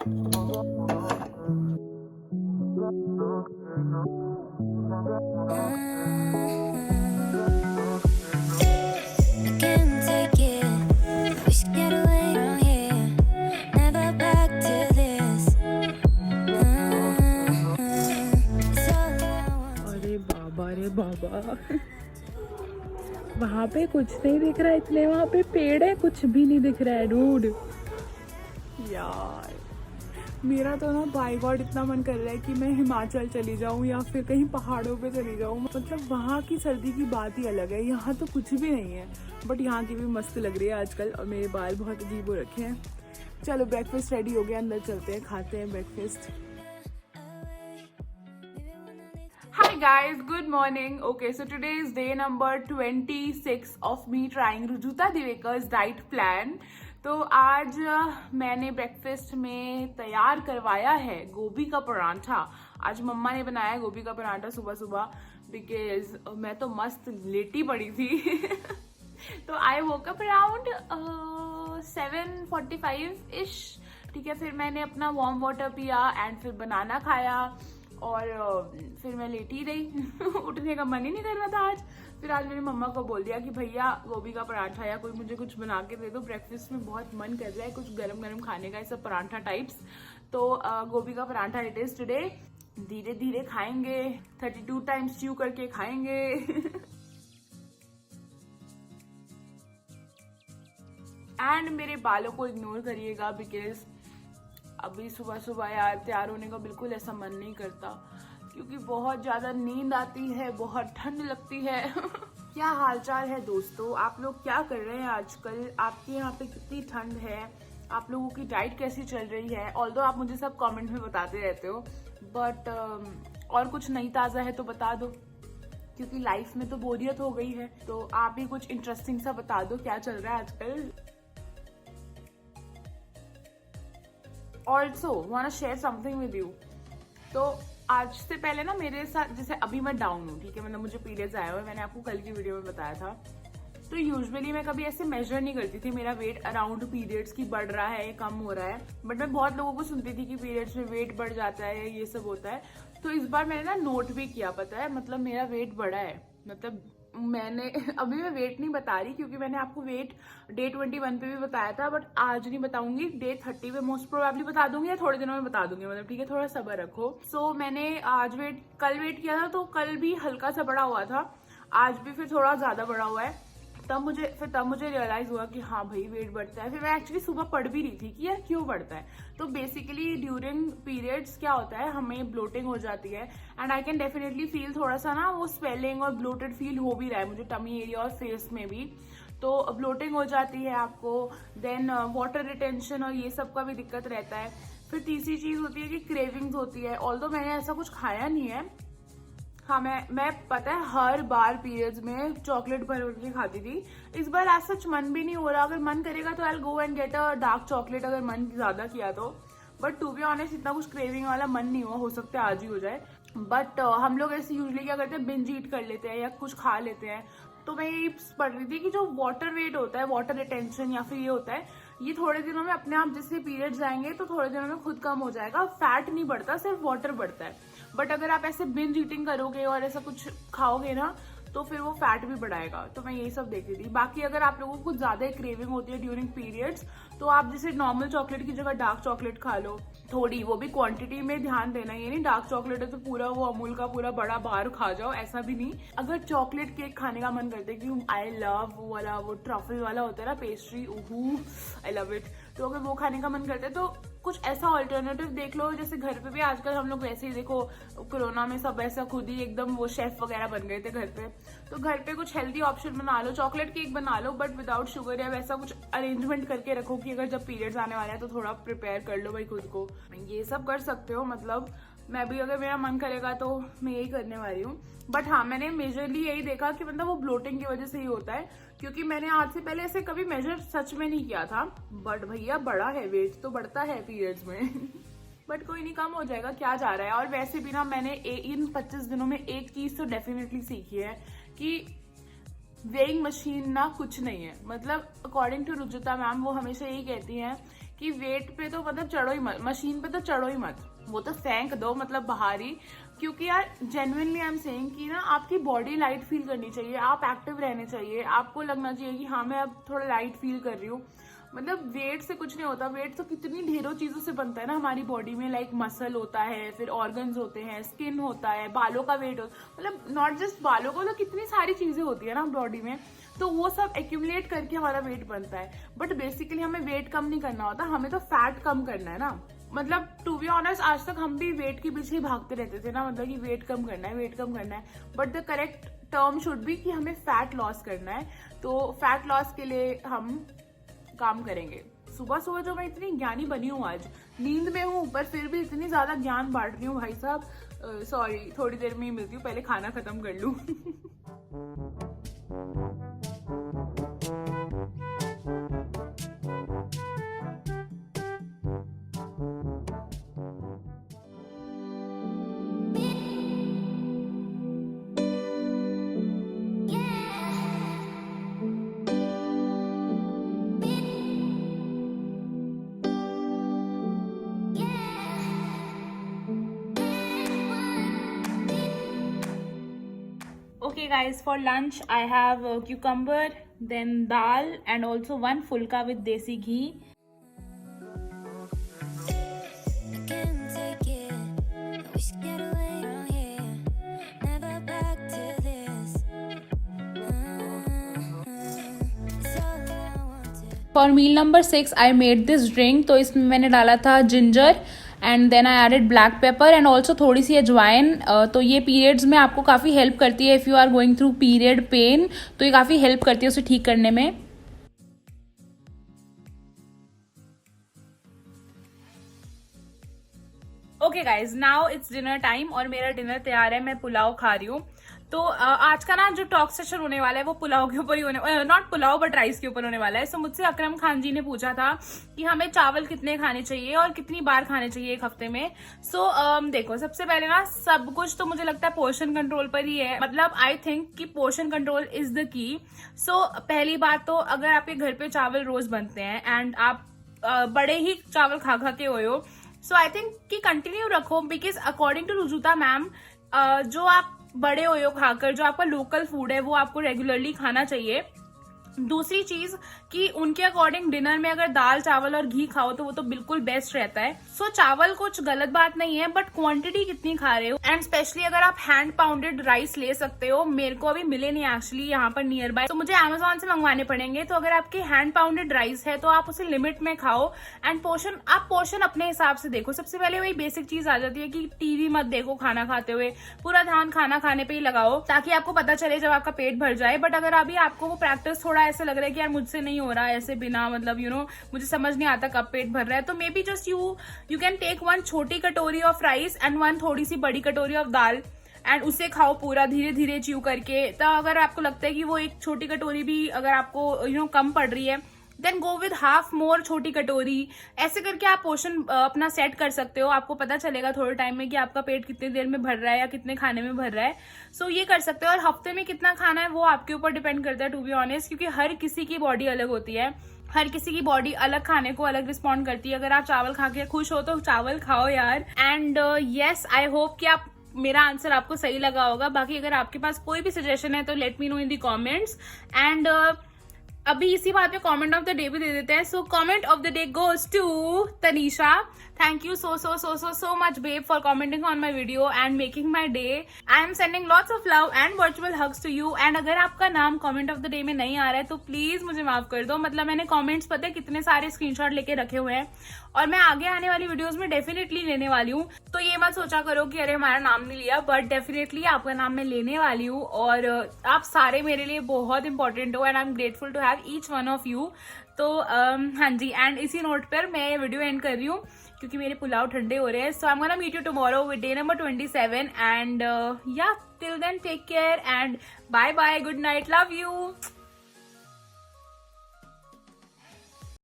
अरे बाबा रे बाबा, वहाँ पे कुछ नहीं दिख रहा है, इतने वहाँ पे पेड़ है, कुछ भी नहीं दिख रहा है डूड। यार मेरा तो ना बाय गॉड इतना मन कर रहा है कि मैं हिमाचल चली जाऊँ या फिर कहीं पहाड़ों पे चली जाऊँ। मतलब वहाँ की सर्दी की बात ही अलग है, यहाँ तो कुछ भी नहीं है। बट यहाँ की भी मस्त लग रही है आजकल, और मेरे बाल बहुत अजीब हो रखे हैं। चलो ब्रेकफास्ट रेडी हो गया, अंदर चलते हैं, खाते हैं breakfast. Hi guys, good morning. Okay, so today is day number 26 of me trying Rujuta Divekars diet plan. तो आज मैंने ब्रेकफास्ट में तैयार करवाया है गोभी का परांठा। आज मम्मा ने बनाया गोभी का परांठा सुबह सुबह, बिकॉज मैं तो मस्त लेटी पड़ी थी। तो आई वोक अप अराउंड 7:45 इश। ठीक है, फिर मैंने अपना वार्म वाटर पिया एंड फिर बनाना खाया और फिर मैं लेटी रही। उठने का मन ही नहीं कर रहा था आज। फिर आज मेरी मम्मा को बोल दिया कि भैया गोभी का पराठा या कोई मुझे कुछ बना के दे दो, ब्रेकफास्ट में बहुत मन कर रहा है कुछ गरम गरम खाने का, ऐसा पराठा टाइप्स। तो गोभी का पराठा इट इज टुडे। धीरे धीरे खाएंगे, 32 टाइम्स च्यू करके खाएंगे। एंड मेरे बालों को इग्नोर करिएगा, बिकॉज अभी सुबह सुबह यार तैयार होने का बिल्कुल ऐसा मन नहीं करता, क्योंकि बहुत ज्यादा नींद आती है, बहुत ठंड लगती है। क्या हालचाल है दोस्तों, आप लोग क्या कर रहे हैं आजकल? आपके यहाँ पे कितनी ठंड है? आप लोगों की डाइट कैसी चल रही है? ऑल्दो आप मुझे सब कमेंट में बताते रहते हो, बट और कुछ नई ताजा है तो बता दो, क्योंकि लाइफ में तो बोरियत हो गई है। तो आप भी कुछ इंटरेस्टिंग सा बता दो, क्या चल रहा है आजकल। Also want share something with you. तो आज से पहले ना मेरे साथ, जैसे अभी मैं डाउन हूँ, ठीक है, मतलब मुझे पीरियड्स आए हुए, मैंने आपको कल की वीडियो में बताया था। तो यूजुअली मैं कभी ऐसे मेजर नहीं करती थी मेरा वेट अराउंड पीरियड्स की बढ़ रहा है कम हो रहा है, बट मैं बहुत लोगों को सुनती थी कि पीरियड्स में वेट बढ़ जाता है, ये सब होता है। तो इस बार मैंने ना नोट भी किया, पता है, मतलब मेरा वेट बढ़ा है। मतलब मैंने अभी मैं वेट नहीं बता रही, क्योंकि मैंने आपको वेट डे 21 पे भी बताया था, बट आज नहीं बताऊंगी, डे 30 पे मोस्ट प्रोबेबली बता दूंगी या थोड़े दिनों में बता दूंगी, मतलब ठीक है, थोड़ा सब्र रखो। सो मैंने आज कल वेट किया था, तो कल भी हल्का सा बढ़ा हुआ था, आज भी फिर थोड़ा ज्यादा बढ़ा हुआ है। तब मुझे रियलाइज हुआ कि हाँ भाई वेट बढ़ता है। फिर मैं एक्चुअली सुबह पढ़ भी रही थी कि यार क्यों बढ़ता है। तो बेसिकली ड्यूरिंग पीरियड्स क्या होता है, हमें ब्लोटिंग हो जाती है, and I can definitely feel थोड़ा सा ना वो स्वेलिंग और ब्लोटेड फील हो भी रहा है मुझे टमी एरिया और फेस में भी। तो ब्लोटिंग हो जाती है आपको, देन वाटर रिटेंशन और ये सब का भी दिक्कत रहता है। फिर तीसरी चीज होती है कि क्रेविंग्स होती है। ऑल्दो मैंने ऐसा कुछ खाया नहीं है, हाँ मैं पता है हर बार पीरियड्स में चॉकलेट भर के खाती थी। इस बार आज सच मन भी नहीं हो रहा। अगर मन करेगा तो I go and get a dark chocolate, अगर मन ज्यादा किया तो। बट टू बी ऑनेस्ट इतना कुछ क्रेविंग वाला मन नहीं हुआ, हो सकता है आज ही हो जाए। बट हम लोग ऐसे यूजुअली क्या करते हैं, बिंज ईट कर लेते हैं या कुछ खा लेते हैं। तो मैं यही पढ़ रही थी कि जो वाटर वेट होता है, वाटर रिटेंशन या फिर ये होता है, ये थोड़े दिनों में अपने आप, जैसे पीरियड्स आएंगे तो थोड़े दिनों में खुद कम हो जाएगा। फैट नहीं बढ़ता, सिर्फ वाटर बढ़ता है। बट अगर आप ऐसे बिंज ईटिंग करोगे और ऐसा कुछ खाओगे ना, तो फिर वो फैट भी बढ़ाएगा। तो मैं यही सब देख रही थी। बाकी अगर आप लोगों को कुछ ज्यादा क्रेविंग होती है ड्यूरिंग पीरियड्स, तो आप जैसे नॉर्मल चॉकलेट की जगह डार्क चॉकलेट खा लो थोड़ी, वो भी क्वांटिटी में ध्यान देना। ये नहीं डार्क चॉकलेट है तो पूरा वो अमूल का पूरा बड़ा बार खा जाओ, ऐसा भी नहीं। अगर चॉकलेट केक खाने का मन करता है, कि आई लव वो वाला, वो ट्रफल वाला होता है ना पेस्ट्री, ओहू आई लव इट, तो अगर वो खाने का मन करता है तो कुछ ऐसा ऑल्टरनेटिव देख लो। जैसे घर पे भी आजकल हम लोग वैसे ही, देखो कोरोना में सब ऐसा खुद ही एकदम वो शेफ वगैरह बन गए थे घर पे, तो घर पे कुछ हेल्दी ऑप्शन बना लो, चॉकलेट केक बना लो, बट विदाउट शुगर, या वैसा कुछ अरेंजमेंट करके रखो कि अगर जब पीरियड्स आने वाले हैं तो थोड़ा प्रिपेयर कर लो भाई खुद को। ये सब कर सकते हो, मतलब मैं भी अगर मेरा मन करेगा तो मैं यही करने वाली हूँ। बट हाँ, मैंने मेजरली यही देखा कि मतलब वो ब्लोटिंग की वजह से ही होता है, क्योंकि मैंने आज से पहले ऐसे कभी मेजर सच में नहीं किया था। बट भैया बड़ा है, वेट तो बढ़ता है पीरियड्स में। बट कोई नहीं, कम हो जाएगा, क्या जा रहा है। और वैसे भी ना मैंने इन 25 दिनों में एक चीज तो डेफिनेटली सीखी है कि वेइंग मशीन ना कुछ नहीं है। मतलब अकॉर्डिंग टू रुजुता मैम, वो हमेशा यही कहती हैं कि वेट पे तो मतलब चढ़ो ही मत, मशीन पे तो चढ़ो ही मत, वो तो फेंक दो मतलब बाहर ही। क्योंकि यार जेन्युइनली आई एम सेइंग कि ना आपकी बॉडी लाइट फील करनी चाहिए, आप एक्टिव रहने चाहिए, आपको लगना चाहिए कि हाँ मैं अब थोड़ा लाइट फील कर रही हूँ। मतलब वेट से कुछ नहीं होता, वेट तो कितनी ढेरों चीजों से बनता है ना हमारी बॉडी में, लाइक मसल होता है, फिर ऑर्गन्स होते हैं, स्किन होता है, बालों का वेट मतलब नॉट जस्ट बालों का, मतलब कितनी सारी चीजें होती है ना बॉडी में, तो वो सब एक्यूमुलेट करके हमारा वेट बनता है। बट बेसिकली हमें वेट कम नहीं करना होता, हमें तो फैट कम करना है ना। मतलब टू बी ऑनेस्ट आज तक हम भी वेट के पीछे ही भागते रहते थे ना, मतलब कि वेट कम करना है, वेट कम करना है, but the correct term should be कि हमें फैट लॉस करना है। तो फैट लॉस के लिए हम काम करेंगे। सुबह सुबह जो मैं इतनी ज्ञानी बनी हूँ, आज नींद में हूँ पर फिर भी इतनी ज्यादा ज्ञान बांट रही हूँ भाई साहब। सॉरी, थोड़ी देर में ही मिलती हूँ, पहले खाना खत्म कर लूँ। Okay guys, for lunch I have cucumber, then dal and also one fulka with desi ghee. For meal number 6 I made this drink, तो इसमें मैंने डाला था ginger and then I added black pepper and also थोड़ी सी अजवाइन। तो ये पीरियड्स में आपको काफ़ी हेल्प करती है, if you are going through period pain तो ये काफ़ी हेल्प करती है उसे ठीक करने में। Okay guys, now it's dinner time और मेरा डिनर तैयार है, मैं पुलाव खा रही हूँ। तो आज का ना जो टॉक सेशन होने वाला है वो पुलाव के ऊपर ही होने, नॉट पुलाव बट राइस के ऊपर होने वाला है। सो मुझसे अकरम खान जी ने पूछा था कि हमें चावल कितने खाने चाहिए और कितनी बार खाने चाहिए एक हफ्ते में। सो देखो, सबसे पहले ना सब कुछ तो मुझे लगता है पोर्शन कंट्रोल पर ही है। मतलब आई थिंक कि portion control is the key. So पहली बात तो अगर आपके घर पे चावल रोज बनते हैं एंड आप बड़े ही चावल खा खा के हो, सो आई थिंक कि कंटिन्यू रखो, because according to Rujuta ma'am जो आप बड़े हो खाकर, जो आपका लोकल फूड है वो आपको रेगुलरली खाना चाहिए। दूसरी चीज कि उनके अकॉर्डिंग डिनर में अगर दाल चावल और घी खाओ तो वो तो बिल्कुल बेस्ट रहता है। सो चावल कुछ गलत बात नहीं है, बट क्वांटिटी कितनी खा रहे हो, एंड स्पेशली अगर आप हैंड पाउंडेड राइस ले सकते हो, मेरे को अभी मिले नहीं एक्चुअली यहाँ पर नियर बाय, तो मुझे अमेजोन से मंगवाने पड़ेंगे। तो अगर आपके हैंड पाउंडेड राइस है तो आप उसे लिमिट में खाओ एंड पोर्शन अपने हिसाब से देखो। सबसे पहले वही बेसिक चीज आ जाती है कि टीवी मत देखो खाना खाते हुए, पूरा ध्यान खाना खाने पे ही लगाओ ताकि आपको पता चले जब आपका पेट भर जाए। बट अगर अभी आपको वो प्रैक्टिस थोड़ा ऐसे लग रहा है कि यार मुझसे नहीं हो रहा ऐसे बिना, मतलब मुझे समझ नहीं आता कब पेट भर रहा है, तो maybe just you can take one छोटी कटोरी ऑफ राइस एंड वन थोड़ी सी बड़ी कटोरी ऑफ दाल एंड उसे खाओ पूरा धीरे धीरे च्यू करके। तो अगर आपको लगता है कि वो एक छोटी कटोरी भी अगर आपको कम पड़ रही है, then go with half more छोटी कटोरी। ऐसे करके आप पोर्शन अपना सेट कर सकते हो, आपको पता चलेगा थोड़े टाइम में कि आपका पेट कितनी देर में भर रहा है या कितने खाने में भर रहा है। सो ये कर सकते हो। और हफ्ते में कितना खाना है वो आपके ऊपर डिपेंड करता है, टू बी ऑनेस्ट, क्योंकि हर किसी की बॉडी अलग होती है, हर किसी की बॉडी अलग खाने को अलग रिस्पॉन्ड करती है। अगर आप चावल खा के खुश हो तो चावल खाओ यार। एंड यस, आई होप कि आप मेरा आंसर आपको सही लगा होगा। बाकी अगर आपके पास कोई भी सजेशन है तो let me know in the comments. And अभी इसी बात पे कमेंट ऑफ द डे भी दे देते हैं। So comment of the day goes to Tanisha. Thank you so much babe for commenting on my video and making my day. I am sending lots of love and virtual hugs to you. And अगर आपका नाम comment of the day में नहीं आ रहा है तो please मुझे माफ कर दो। मतलब मैंने comments पता है कितने सारे स्क्रीनशॉट लेके रखे हुए हैं और मैं आगे आने वाली वीडियोस में डेफिनेटली लेने वाली हूँ। तो ये मत सोचा करो कि अरे हमारा नाम नहीं लिया, बट डेफिनेटली आपका नाम मैं लेने वाली हूँ। और आप सारे मेरे लिए बहुत इंपॉर्टेंट हो and I am grateful to have each one of you. तो हाँ जी, एंड इसी नोट पर मैं ये वीडियो एंड कर रही हूँ क्योंकि मेरे पुलाव ठंडे हो रहे हैं। So I am gonna meet you tomorrow with day number 27 and या till then take care and bye bye, good night, love you.